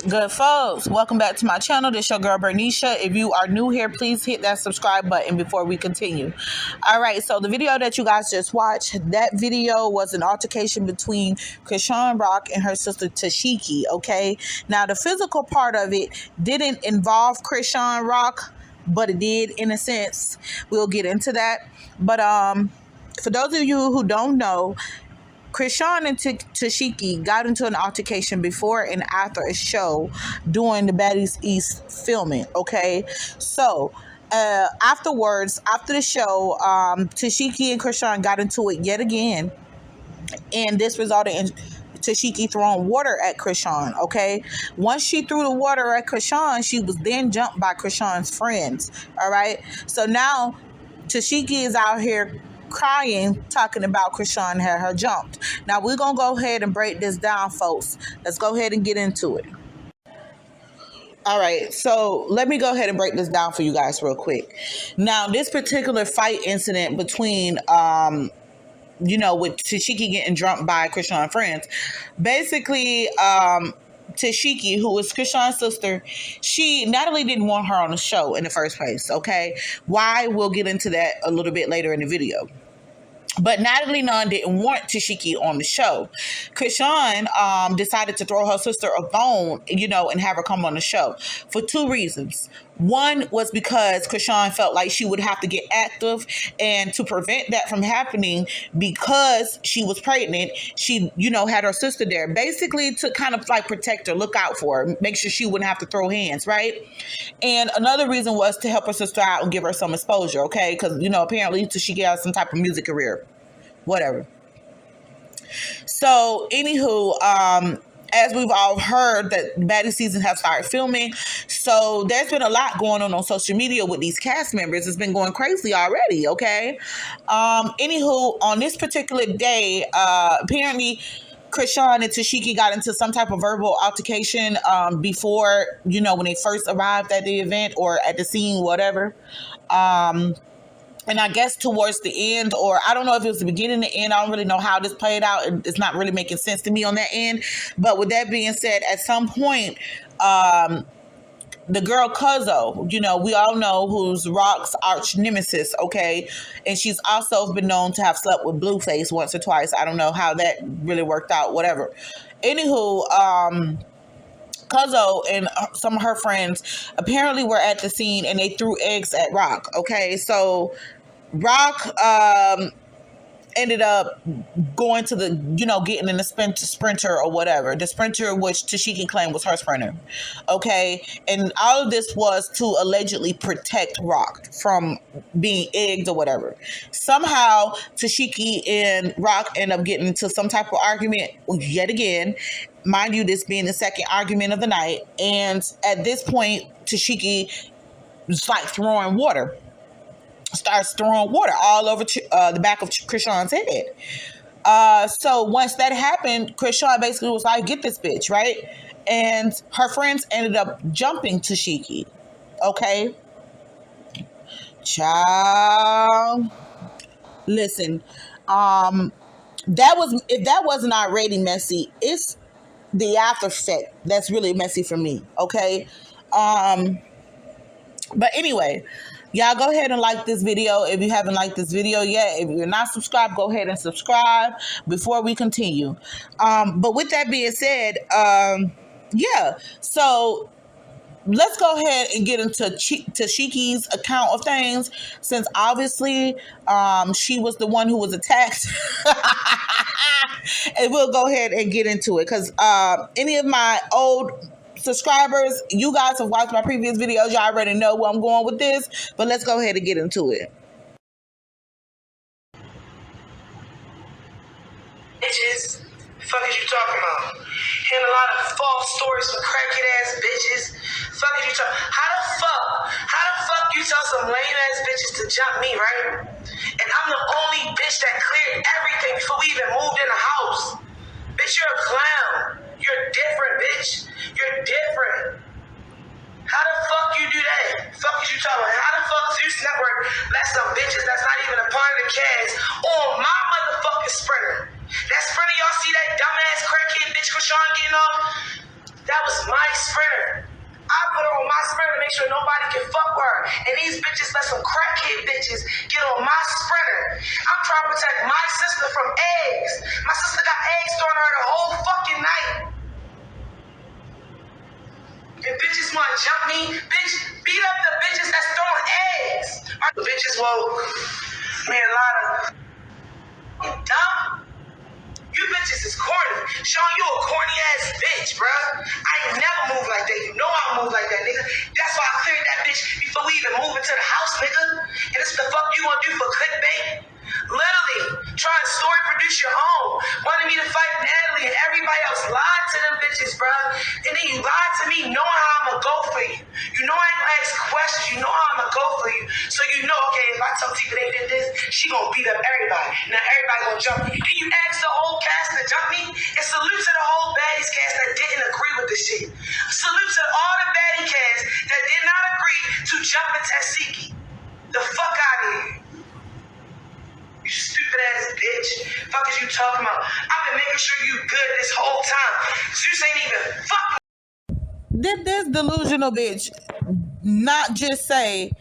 Good folks, welcome back to my channel. This your girl Bernicia. If you are new here, please hit that subscribe button before we continue. All right, so the video that you guys just watched, that video was an altercation between Chrisean Rock and her sister Tashiki. Okay, now the physical part of it didn't involve Chrisean Rock, but it did in a sense. We'll get into that. But for those of you who don't know, Chrisean and Tashiki got into an altercation before and after a show during the Baddies East filming, okay? So, afterwards, after the show, Tashiki and Chrisean got into it yet again, and this resulted in Tashiki throwing water at Chrisean, okay? Once she threw the water at Chrisean, she was then jumped by Chrisean's friends, all right? So now, Tashiki is out here crying, talking about Chrisean had her jumped. Now we're gonna go ahead and break this down, folks. Let's go ahead and get into it. All right, so let me go ahead and break this down for you guys real quick. Now, this particular fight incident between with Tashiki getting jumped by Chrisean's friends, basically Teshiki, who was Chrisean's sister, Natalie didn't want her on the show in the first place, okay? Why? We'll get into that a little bit later in the video. But Natalie Nunn didn't want Tashiki on the show. Chrisean decided to throw her sister a bone, and have her come on the show for two reasons. One was because Chrisean felt like she would have to get active, and to prevent that from happening, because she was pregnant, she, had her sister there, basically to kind of like protect her, look out for her, make sure she wouldn't have to throw hands, right? And another reason was to help her sister out and give her some exposure, okay? Because, apparently Tashiki has some type of music career. Whatever. So, anywho, as we've all heard, that Baddies season have started filming. So there's been a lot going on social media with these cast members. It's been going crazy already, okay? Anywho, on this particular day, apparently Chrisean and Tashiki got into some type of verbal altercation before, when they first arrived at the event or at the scene, whatever. And I guess towards the end, or I don't know if it was the beginning, the end, I don't really know how this played out. It's not really making sense to me on that end. But with that being said, at some point, the girl Cuzzo, we all know who's Rock's arch nemesis, okay? And she's also been known to have slept with Blueface once or twice. I don't know how that really worked out, whatever. Anywho, Cuzzo and some of her friends apparently were at the scene and they threw eggs at Rock. Okay, so Rock ended up going to the, getting in the sprinter or whatever. The sprinter, which Tashiki claimed was her sprinter. Okay, and all of this was to allegedly protect Rock from being egged or whatever. Somehow, Tashiki and Rock end up getting into some type of argument yet again. Mind you, this being the second argument of the night. And at this point, Tashiki was like starts throwing water all over the back of Chrisean's head. So once that happened, Chrisean basically was like, get this bitch, right? And her friends ended up jumping Tashiki. Okay? Child. Listen, if that wasn't already messy, it's the after effect that's really messy for me, okay? But anyway, y'all go ahead and like this video if you haven't liked this video yet. If you're not subscribed, go ahead and subscribe before we continue. But with that being said, yeah, so let's go ahead and get into Tashiki's account of things, since obviously she was the one who was attacked. And we'll go ahead and get into it, because any of my old subscribers, you guys have watched my previous videos, y'all already know where I'm going with this, but let's go ahead and get into it. Bitches, the fuck is you talking about? Hearing a lot of false stories from crackhead ass bitches. Fuck is you talking? How the fuck you tell some lame ass bitches to jump me, right? And I'm the only bitch that cleared everything before we even moved in the house. Bitch, you're a clown. You're different, bitch. You're different. How the fuck you do that? Fuck is you talking about? How the fuck Zeus Network let some bitches that's not even a part of the cast on my motherfucking sprinter? That sprinter, y'all see that dumbass crackhead bitch Chrisean getting off? That was my sprinter. I put her on my sprinter to make sure nobody can fuck with her. And these bitches let some crackhead bitches get on my sprinter. I'm trying to protect my sister from eggs. My sister got eggs thrown at her the whole fucking night. And bitches want to jump me, bitch, beat up the bitches that's throwing eggs. The bitches woke. Man, a lot of dumb. You bitches is corny. Sean, you a corny ass bitch, bruh. I ain't never moved like that. You know I don't move like that, nigga. That's why I cleared that bitch before we even move into the house, nigga. And this the fuck you gonna do for clickbait? Literally, trying to story produce your own. Wanted me to fight Natalie and everybody else lied to them bitches, bruh. And then you lied to me knowing how I'm gonna go for you. You know I ain't gonna ask questions. You know how I'm gonna go for you. So you know, okay, if I tell Tifa they did this, she gonna beat up everybody. Now everybody gonna jump me. Then you ask the whole cast to jump me? And salute to the whole baddies cast that didn't agree with this shit. Salute to all the baddie cast that did not agree to jump at Teshiki. The fuck out of here. You stupid ass bitch. Fuck is you talking about? I've been making sure you good this whole time. Zeus ain't even fucking. Did this delusional bitch not just say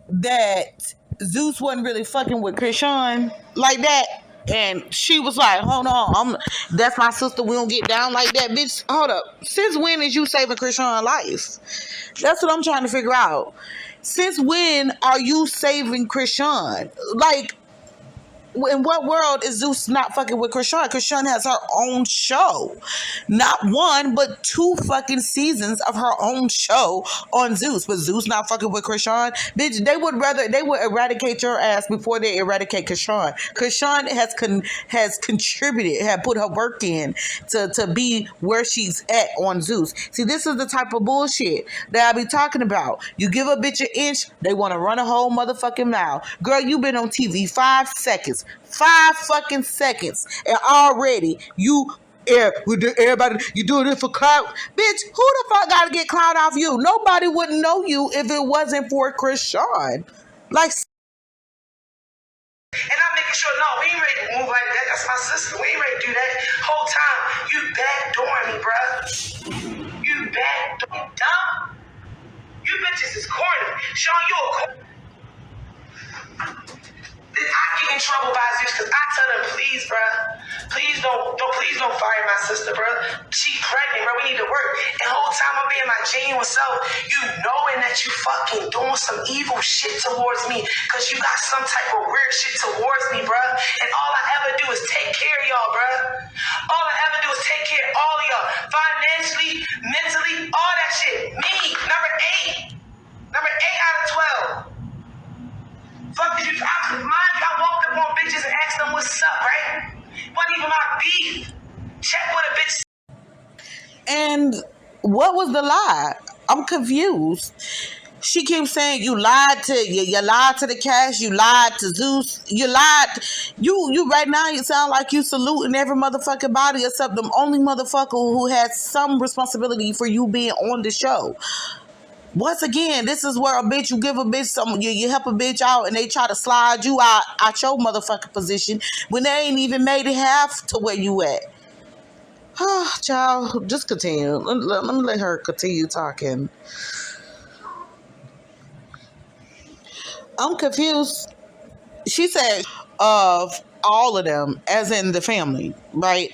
that Zeus wasn't really fucking with Chrisean like that? And she was like, hold on, that's my sister, we don't get down like that. Bitch, hold up. Since when is you saving Chrisean's life? That's what I'm trying to figure out. Since when are you saving Chrisean? Like, in what world is Zeus not fucking with Chrisean? Chrisean has her own show. Not one, but 2 fucking seasons of her own show on Zeus. But Zeus not fucking with Chrisean? Bitch, they would eradicate your ass before they eradicate Chrisean. Chrisean has contributed, had put her work in to be where she's at on Zeus. See, this is the type of bullshit that I be talking about. You give a bitch an inch, they want to run a whole motherfucking mile. Girl, you been on TV 5 seconds. 5 fucking seconds. And already everybody, you doing it for clout? Bitch, who the fuck gotta get clout off you? Nobody wouldn't know you if it wasn't for Chrisean. Like, and I'm making sure, no, we ain't ready to move like that. That's my sister. We ain't ready to do that. Whole time, you backdooring me, bruh. You backdooring dumb. You bitches is corny. Sean, you a corny. I get in trouble by Zeus because I tell them, please, bruh, please don't fire my sister, bruh. She pregnant, bruh. We need to work. And the whole time I'm being my genuine self, you knowing that you fucking doing some evil shit towards me because you got some type of weird shit towards me, bruh. And all I ever do is take care of y'all, bruh. All I ever do is take care of all of y'all. Financially, mentally, all that shit. Me, number 8. Number 8 out of 12. Fuck did you? I walked up on bitches and asked them what's up, right? Wasn't even my beef. Check what a bitch. and what was the lie? I'm confused. She keeps saying you lied to the cast, you lied to Zeus, you lied. You right now you sound like you saluting every motherfucking body except the only motherfucker who has some responsibility for you being on the show. Once again, this is where a bitch, you give a bitch some, you help a bitch out and they try to slide you out your motherfucking position when they ain't even made it half to where you at. Oh, child, just continue. Let me let her continue talking. I'm confused. She said of all of them, as in the family, right?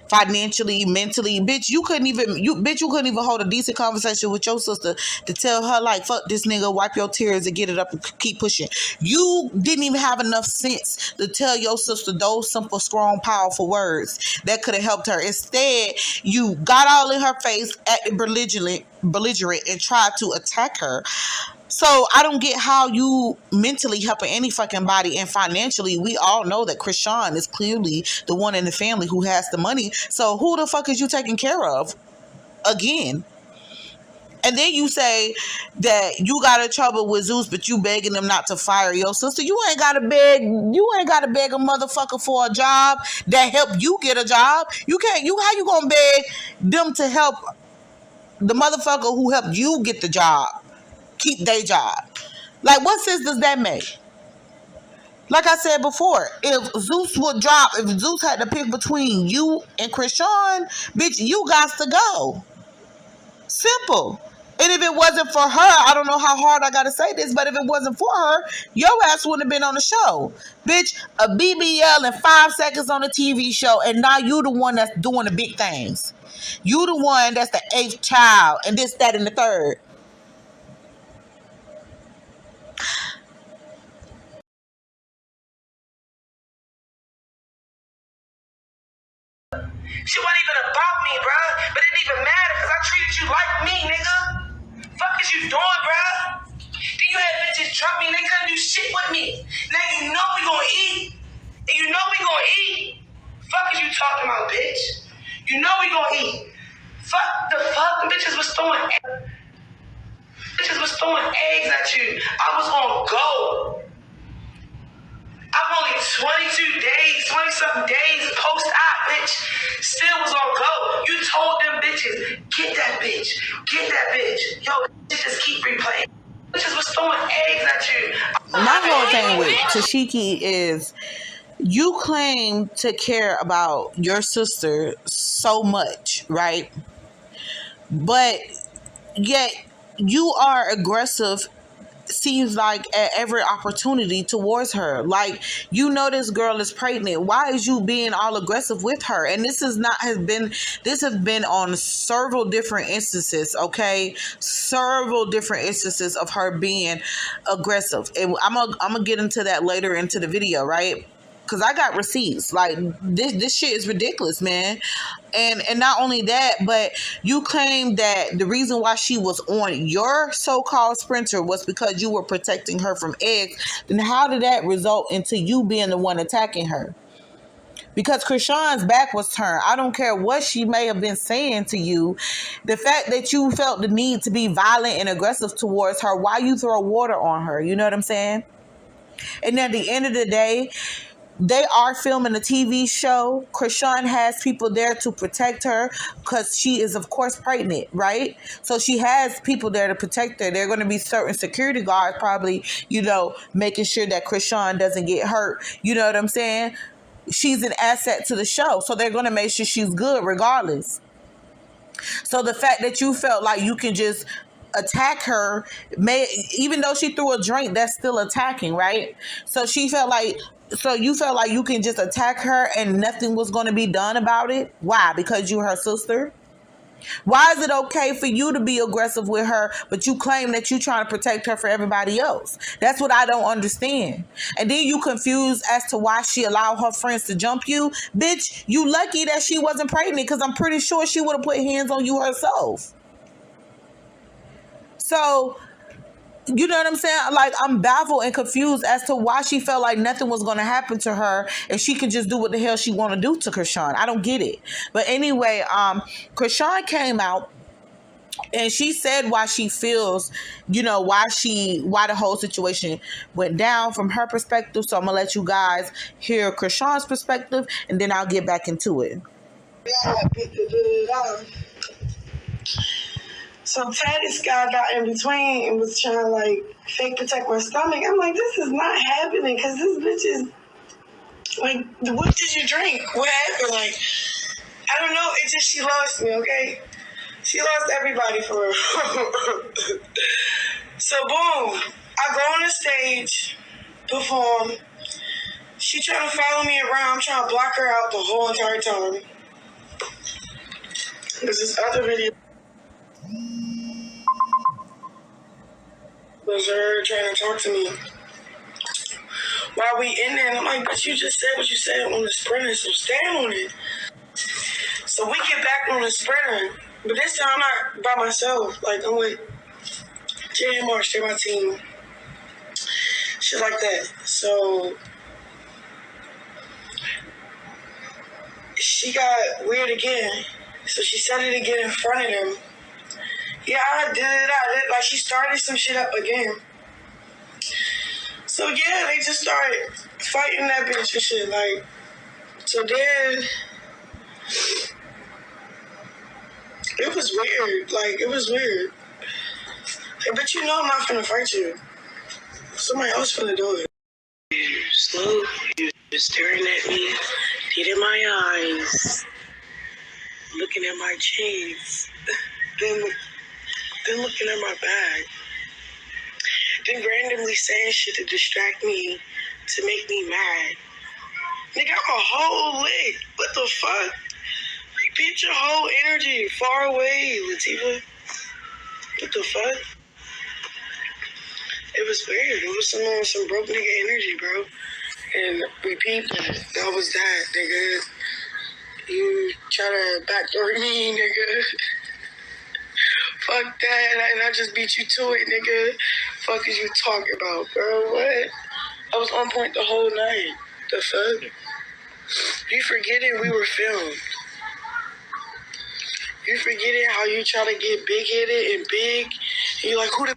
Financially, mentally, bitch, you couldn't even hold a decent conversation with your sister to tell her like, fuck this nigga, wipe your tears and get it up and keep pushing. You didn't even have enough sense to tell your sister those simple, strong, powerful words that could have helped her. Instead, you got all in her face, acted belligerent, and tried to attack her. So I don't get how you mentally helping any fucking body, and financially, we all know that Chrisean is clearly the one in the family who has the money. So who the fuck is you taking care of again? And then you say that you got in trouble with Zeus, but you begging them not to fire your sister. You ain't gotta beg a motherfucker for a job that helped you get a job. How you gonna beg them to help the motherfucker who helped you get the job keep their job. Like, what sense does that make? Like I said before, if Zeus had to pick between you and Chrisean, bitch, you got to go. Simple. And if it wasn't for her, I don't know how hard I gotta say this, but if it wasn't for her, your ass wouldn't have been on the show. Bitch, a BBL in 5 seconds on a TV show, and now you the one that's doing the big things. You the one that's the 8th child, and this, that, and the third. Shit wasn't even about me, bruh. But it didn't even matter because I treated you like me, nigga. Fuck is you doing, bruh? Then you had bitches drop me and they couldn't do shit with me. Now you know we gonna eat. And you know we gonna eat. Fuck is you talking about, bitch? You know we gonna eat. Fuck the fuck. The bitches was throwing eggs at you. I was on go. I'm only 22 days, 20-something days post-op, bitch. Still was on go. You told them bitches, get that bitch. Get that bitch. Yo, just keep replaying. Bitches was throwing eggs at you. My whole thing with Tashiki is you claim to care about your sister so much, right? But yet you are aggressive, seems like, at every opportunity towards her. Like, you know this girl is pregnant. Why is you being all aggressive with her? And this has been on several different instances, okay? Several different instances of her being aggressive. And I'm gonna get into that later into the video, right? Because I got receipts. Like, this shit is ridiculous, man. And not only that, but you claim that the reason why she was on your so-called sprinter was because you were protecting her from eggs. Then how did that result into you being the one attacking her? Because Chrisean's back was turned. I don't care what she may have been saying to you. The fact that you felt the need to be violent and aggressive towards her, why you throw water on her? You know what I'm saying? And at the end of the day, they are filming a TV show. Chrisean has people there to protect her because she is, of course, pregnant, right? So she has people there to protect her. There are going to be certain security guards probably, making sure that Chrisean doesn't get hurt. You know what I'm saying? She's an asset to the show. So they're going to make sure she's good regardless. So the fact that you felt like you can just attack her, even though she threw a drink, that's still attacking, right? So you felt like you can just attack her and nothing was going to be done about it? Why? Because you're her sister? Why is it okay for you to be aggressive with her, but you claim that you're trying to protect her for everybody else? That's what I don't understand. And then you confused as to why she allowed her friends to jump you. Bitch, you lucky that she wasn't pregnant, because I'm pretty sure she would have put hands on you herself. So, you know what I'm saying? Like, I'm baffled and confused as to why she felt like nothing was going to happen to her and she could just do what the hell she want to do to Chrisean. I don't get it. But anyway, Chrisean came out and she said why she feels, why the whole situation went down from her perspective. So I'm going to let you guys hear Chrisean's perspective and then I'll get back into it. So Teddy's guy got in between and was trying to fake protect my stomach. I'm like, this is not happening because this bitch is what did you drink? What happened? I don't know. It's just she lost me, okay? She lost everybody for real. So boom, I go on the stage, perform. She trying to follow me around. I'm trying to block her out the whole entire time. There's this other video. Was her trying to talk to me while we in there, and I'm like, but you just said what you said on the sprinter, so stand on it. So we get back on the sprinter, but this time I'm not by myself. I'm with Jay and Marsh, they're my team. Shit like that. So she got weird again. So she said it again in front of them. Yeah, I did. She started some shit up again. So yeah, they just started fighting that bitch and shit. So then It was weird. Like, it was weird. Hey, but you know I'm not finna fight you. Somebody else finna do it. You slow. You staring at me, dead in my eyes, looking at my chains, then looking at my bag, then randomly saying shit to distract me, to make me mad. Nigga, I'm a whole lick. What the fuck? Repeat your whole energy far away, Latifah. What the fuck? It was weird. It was some broke nigga energy, bro. And repeat that. That was that, nigga. You try to backdoor me, nigga. Fuck that. And I just beat you to it, nigga. Fuck is you talking about, bro? What? I was on point the whole night. The fuck? You forgetting we were filmed. You forgetting how you try to get big-headed and big. And you're like, who the...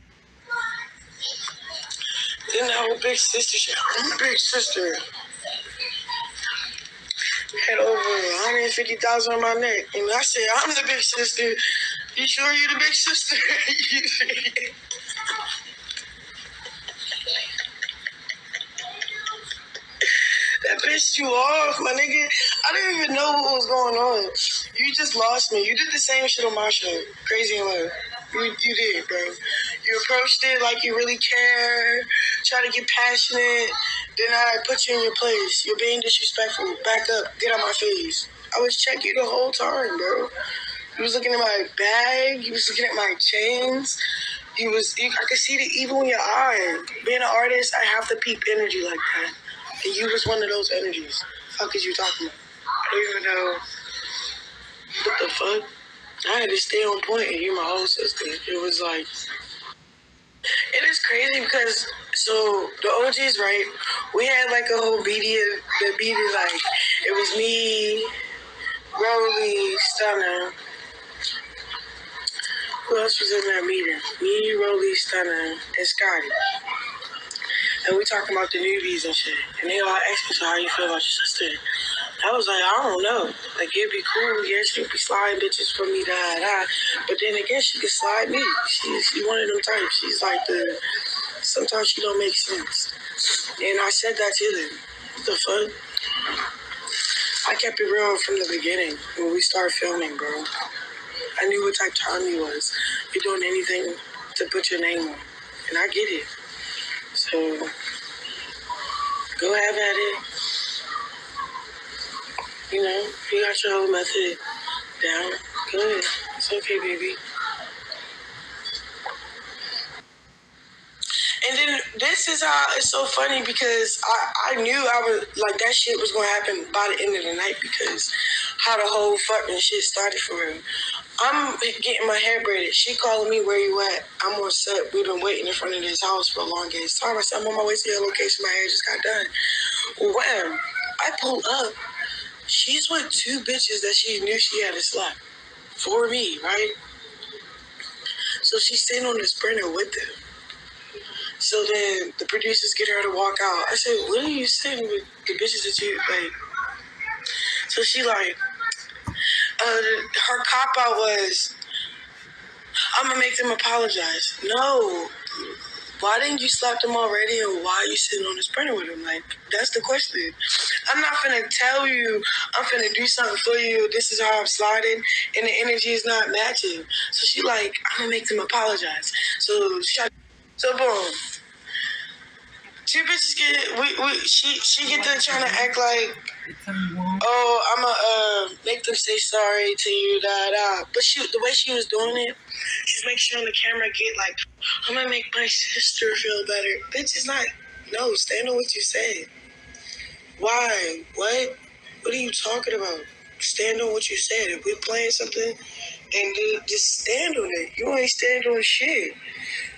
Then that whole big sister shit. I'm the big sister. Had over 150,000 on my neck. And I said, I'm the big sister. You sure you the big sister? That pissed you off, my nigga. I didn't even know what was going on. You just lost me. You did the same shit on my show. Crazy in Love. You did, bro. You approached it like you really care. Try to get passionate. Then I put you in your place. You're being disrespectful. Back up. Get out my face. I was checking the whole time, bro. You was looking at my bag. You was looking at my chains. I could see the evil in your eye. Being an artist, I have to peep energy like that. And you was one of those energies. Fuck is you talking about? I don't even know. What the fuck? I had to stay on point and hear my whole sister. It was like... It is crazy because, so, the OGs, right? We had like a whole media, the media, like, it was me, Rolly, Stunner. Who else was in that meeting? Me, Rolly, Stunner, and Scotty. And we talking about the newbies and shit. And they all asked me, so how you feel about your sister? I was like, I don't know. Like, it'd be cool. Yeah, she'd be sliding bitches for me, da. But then again, she could slide me. She's one of them types. She's like sometimes she don't make sense. And I said that to them. What the fuck? I kept it real from the beginning when we started filming, bro. I knew what type of time he was. You're doing anything to put your name on. And I get it. So, go have at it. You know, you got your whole method down. Go ahead. It's okay, baby. And then this is how it's so funny because I knew I was like that shit was gonna happen by the end of the night because how the whole fucking shit started for real. I'm getting my hair braided. She calling me, where you at? I'm on set. We've been waiting in front of this house for a long ass time. I said, I'm on my way to your location. My hair just got done. Well, I pull up. She's with two bitches that she knew she had to slap for me, right? So she's sitting on the Sprinter with them. So then the producers get her to walk out. I said, what are you sitting with the bitches that you, like? So she like, her cop-out was, I'm going to make them apologize. No. Why didn't you slap them already and why are you sitting on the Sprinter with them? Like, that's the question. I'm not finna tell you, I'm finna do something for you. This is how I'm sliding and the energy is not matching. So she like, I'm going to make them apologize. So boom. Two bitches get, she get to trying to act like, oh, I'ma make them say sorry to you, da. But the way she was doing it, she's making sure on the camera get like, I'm gonna make my sister feel better. Bitch, it's not, no, stand on what you said. Why? What? What are you talking about? Stand on what you said. If we're playing something, and just stand on it. You ain't stand on shit.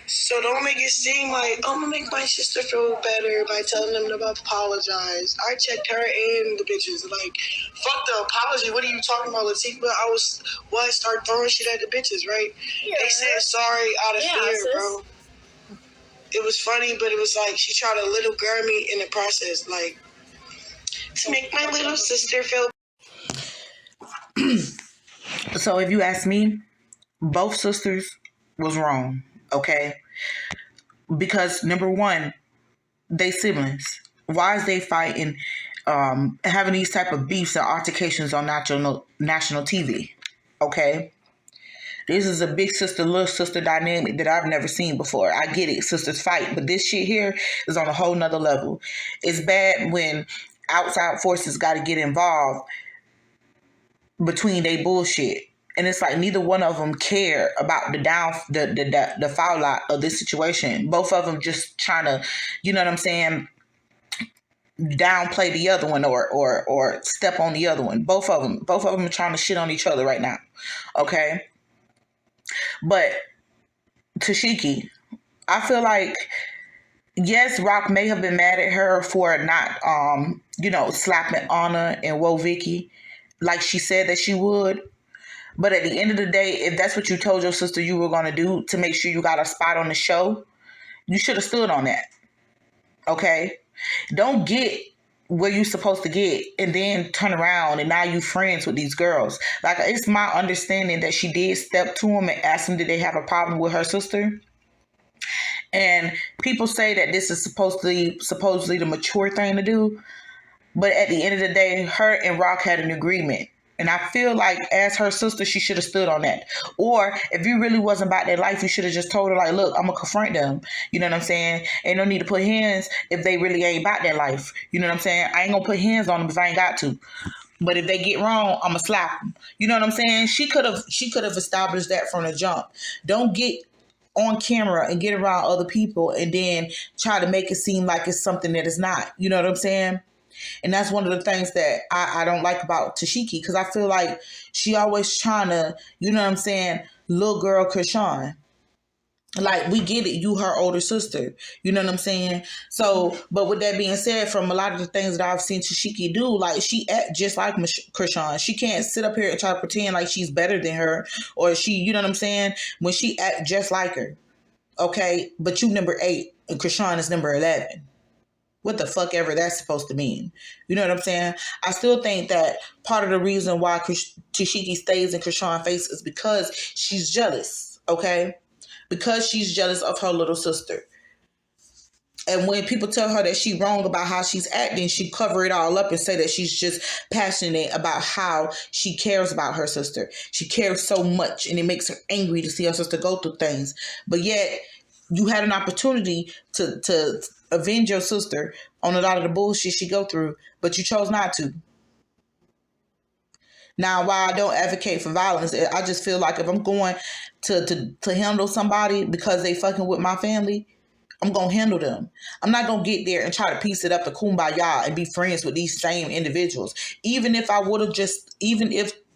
So don't make it seem like, oh, I'm going to make my sister feel better by telling them to apologize. I checked her and the bitches. Like, fuck the apology. What are you talking about, Latifah? Start throwing shit at the bitches, right? Yeah. They said sorry out of fear, sis. Bro. It was funny, but it was like she tried to little girl me in the process, like, to make my little sister feel. So if you ask me, both sisters was wrong, okay? Because number one, they siblings. Why is they fighting, having these type of beefs and altercations on national TV? Okay, this is a big sister little sister dynamic that I've never seen before. I get it, sisters fight, but this shit here is on a whole nother level. It's bad when outside forces got to get involved between they bullshit. And it's like neither one of them care about the fallout of this situation. Both of them just trying to, you know what I'm saying, downplay the other one or step on the other one. Both of them are trying to shit on each other right now. Okay, but Tashiki, I feel like yes, Rock may have been mad at her for not slapping Anna and Woe Vicky like she said that she would. But at the end of the day, if that's what you told your sister you were going to do to make sure you got a spot on the show, you should have stood on that. Okay? Don't get where you're supposed to get and then turn around and now you friends with these girls. Like, it's my understanding that she did step to him and ask him did they have a problem with her sister. And people say that this is supposedly the mature thing to do. But at the end of the day, her and Rock had an agreement. And I feel like as her sister, she should have stood on that. Or if you really wasn't about their life, you should have just told her, like, look, I'm going to confront them. You know what I'm saying? Ain't no need to put hands if they really ain't about their life. You know what I'm saying? I ain't going to put hands on them if I ain't got to. But if they get wrong, I'm going to slap them. You know what I'm saying? She could have established that from the jump. Don't get on camera and get around other people and then try to make it seem like it's something that it's not. You know what I'm saying? And that's one of the things that I don't like about Tashiki, because I feel like she always trying to, you know what I'm saying, little girl Chrisean. Like, we get it, you her older sister. You know what I'm saying? So, but with that being said, from a lot of the things that I've seen Tashiki do, like, she act just like Chrisean. She can't sit up here and try to pretend like she's better than her, or she, you know what I'm saying, when she act just like her. Okay? But you number 8 and Chrisean is number 11. What the fuck ever that's supposed to mean. You know what I'm saying? I still think that part of the reason why Tashiki stays in Chrisean's face is because she's jealous, okay? Because she's jealous of her little sister. And when people tell her that she's wrong about how she's acting, she cover it all up and say that she's just passionate about how she cares about her sister. She cares so much, and it makes her angry to see her sister go through things. But yet, you had an opportunity to avenge your sister on a lot of the bullshit she go through, but you chose not to. Now, while I don't advocate for violence, I just feel like if I'm going to handle somebody because they fucking with my family, I'm going to handle them. I'm not going to get there and try to piece it up to kumbaya and be friends with these same individuals. Even if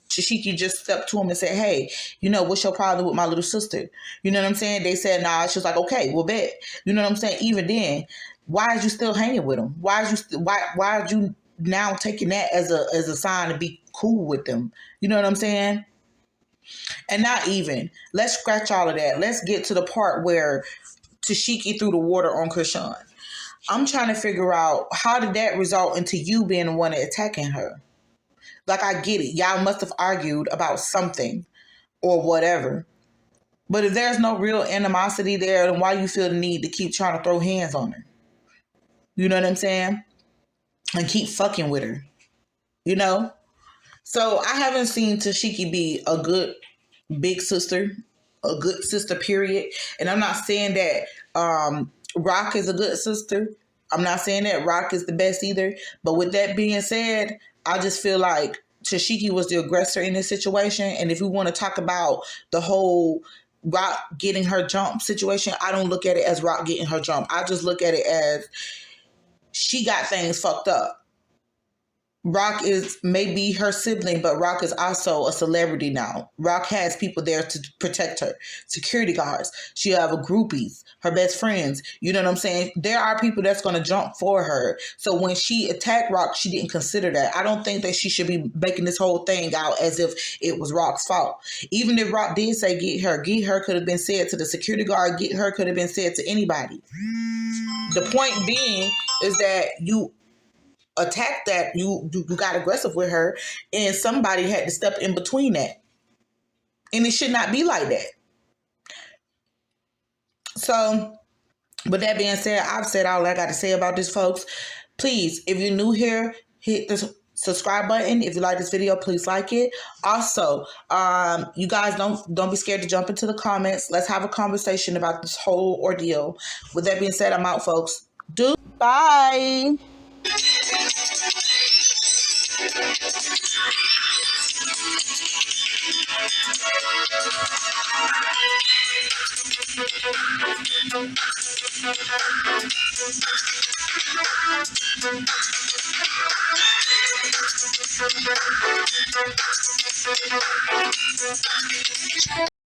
Tashiki just stepped to him and said, hey, you know, what's your problem with my little sister? You know what I'm saying? They said, nah. She was like, okay, we'll bet. You know what I'm saying? Even then, why is you still hanging with them? Why are you now taking that as a sign to be cool with them? You know what I'm saying? And not even. Let's scratch all of that. Let's get to the part where Tashiki threw the water on Chrisean. I'm trying to figure out, how did that result into you being the one attacking her? Like, I get it. Y'all must have argued about something or whatever. But if there's no real animosity there, then why you feel the need to keep trying to throw hands on her? You know what I'm saying? And keep fucking with her. You know? So I haven't seen Tashiki be a good big sister, a good sister, period. And I'm not saying that Rock is a good sister. I'm not saying that Rock is the best either. But with that being said, I just feel like Tashiki was the aggressor in this situation. And if we want to talk about the whole Rock getting her jump situation, I don't look at it as Rock getting her jump. I just look at it as she got things fucked up. Rock is maybe her sibling, but Rock is also a celebrity now. Rock has people there to protect her. Security guards. She have groupies, her best friends. You know what I'm saying? There are people that's going to jump for her. So when she attacked Rock, she didn't consider that. I don't think that she should be making this whole thing out as if it was Rock's fault. Even if Rock did say get her could have been said to the security guard, get her could have been said to anybody. The point being is that you attacked that, you got aggressive with her, and somebody had to step in between that. And it should not be like that. So, with that being said, I've said all I got to say about this, folks. Please, if you're new here, hit the subscribe button. If you like this video, please like it. Also, you guys don't be scared to jump into the comments. Let's have a conversation about this whole ordeal. With that being said, I'm out, folks. Bye.